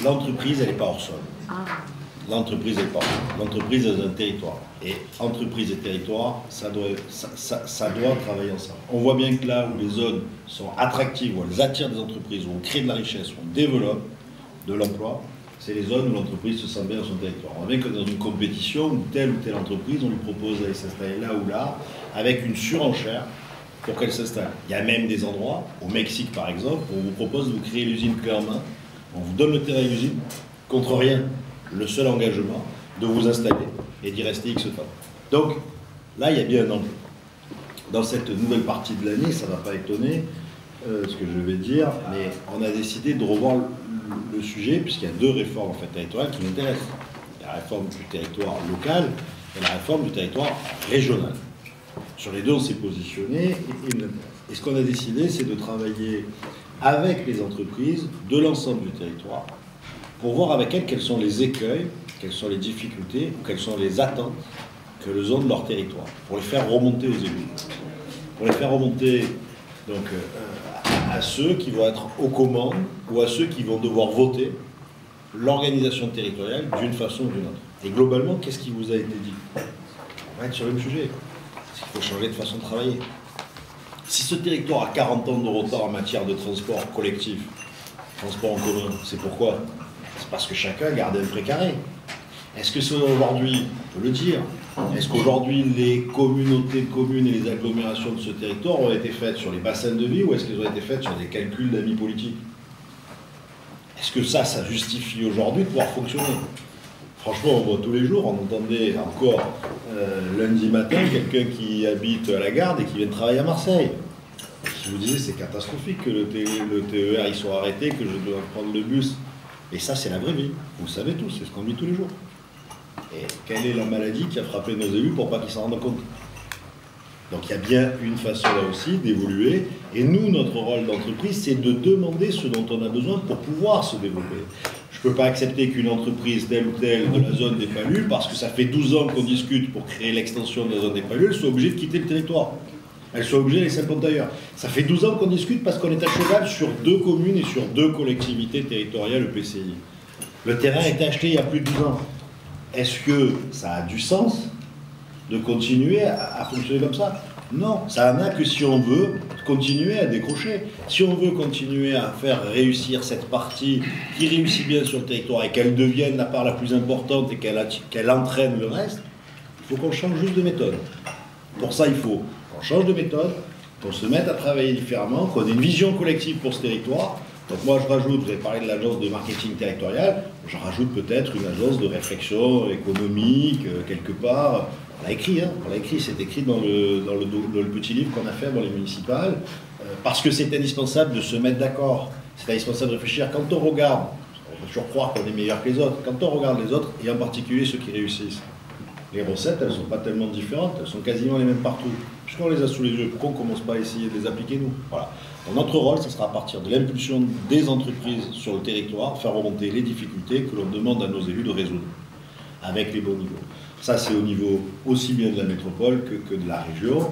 l'entreprise, elle n'est pas hors sol. L'entreprise, elle n'est pas hors sol. L'entreprise est un territoire. Et entreprise et territoire, ça doit travailler ensemble. On voit bien que là où les zones sont attractives, où elles attirent des entreprises, où on crée de la richesse, où on développe de l'emploi, c'est les zones où l'entreprise se sent bien dans son territoire. On voit bien que dans une compétition, où telle ou telle entreprise, on lui propose d'aller s'installer là ou là, avec une surenchère pour qu'elle s'installe. Il y a même des endroits, au Mexique par exemple, où on vous propose de vous créer l'usine clé en main, on vous donne le terrain et l'usine, contre rien. Le seul engagement de vous installer et d'y rester X temps. Donc là, il y a bien un enjeu. Dans cette nouvelle partie de l'année, ça ne va pas étonner ce que je vais dire, mais on a décidé de revoir le sujet, puisqu'il y a deux réformes en fait, territoriales qui nous intéressent. La réforme du territoire local et la réforme du territoire régional. Sur les deux, on s'est positionné et ce qu'on a décidé, c'est de travailler avec les entreprises de l'ensemble du territoire pour voir avec elles quels sont les écueils, quelles sont les difficultés, ou quelles sont les attentes qu'elles ont de leur territoire, pour les faire remonter aux élus. Pour les faire remonter donc, à ceux qui vont être aux commandes ou à ceux qui vont devoir voter l'organisation territoriale d'une façon ou d'une autre. Et globalement, qu'est-ce qui vous a été dit? On va être sur le même sujet. Il faut changer de façon de travailler. Si ce territoire a 40 ans de retard en matière de transport collectif, transport en commun, c'est pourquoi? C'est parce que chacun garde un précaré. Est-ce que c'est aujourd'hui, on peut le dire, est-ce qu'aujourd'hui les communautés de communes et les agglomérations de ce territoire ont été faites sur les bassins de vie ou est-ce qu'elles ont été faites sur des calculs d'amis politiques? Est-ce que ça justifie aujourd'hui de pouvoir fonctionner? Franchement, on voit tous les jours, on entendait encore lundi matin quelqu'un qui habite à la Garde et qui vient de travailler à Marseille. Je vous disais, c'est catastrophique que le TER il soit arrêté, que je dois prendre le bus. Et ça, c'est la vraie vie. Vous le savez tous, c'est ce qu'on vit tous les jours. Et quelle est la maladie qui a frappé nos élus pour pas qu'ils s'en rendent compte? Donc il y a bien une façon là aussi d'évoluer. Et nous, notre rôle d'entreprise, c'est de demander ce dont on a besoin pour pouvoir se développer. Je ne peux pas accepter qu'une entreprise telle ou telle de la zone des Palules, parce que ça fait 12 ans qu'on discute pour créer l'extension de la zone des Palules, elle soit obligée de quitter le territoire. Elle soit obligée d'aller s'implanter ailleurs. Ça fait 12 ans qu'on discute parce qu'on est à cheval sur 2 communes et sur 2 collectivités territoriales EPCI. Le terrain a été acheté il y a plus de 12 ans. Est-ce que ça a du sens de continuer à fonctionner comme ça? Non, ça n'a que si on veut continuer à décrocher. Si on veut continuer à faire réussir cette partie qui réussit bien sur le territoire et qu'elle devienne la part la plus importante et qu'elle entraîne le reste, il faut qu'on change juste de méthode. Pour ça, il faut qu'on change de méthode, qu'on se mette à travailler différemment, qu'on ait une vision collective pour ce territoire. Donc moi, je rajoute, vous avez parlé de l'agence de marketing territorial, je rajoute peut-être une agence de réflexion économique, quelque part. On l'a écrit, c'est écrit dans le petit livre qu'on a fait dans les municipales, parce que c'est indispensable de se mettre d'accord, c'est indispensable de réfléchir. Quand on regarde, on peut toujours croire qu'on est meilleur que les autres, quand on regarde les autres, et en particulier ceux qui réussissent, les recettes, elles ne sont pas tellement différentes, elles sont quasiment les mêmes partout. Puisqu'on les a sous les yeux, pourquoi on ne commence pas à essayer de les appliquer nous? Voilà. Donc notre rôle, ce sera à partir de l'impulsion des entreprises sur le territoire, faire remonter les difficultés que l'on demande à nos élus de résoudre, avec les bons niveaux. Ça, c'est au niveau aussi bien de la métropole que de la région.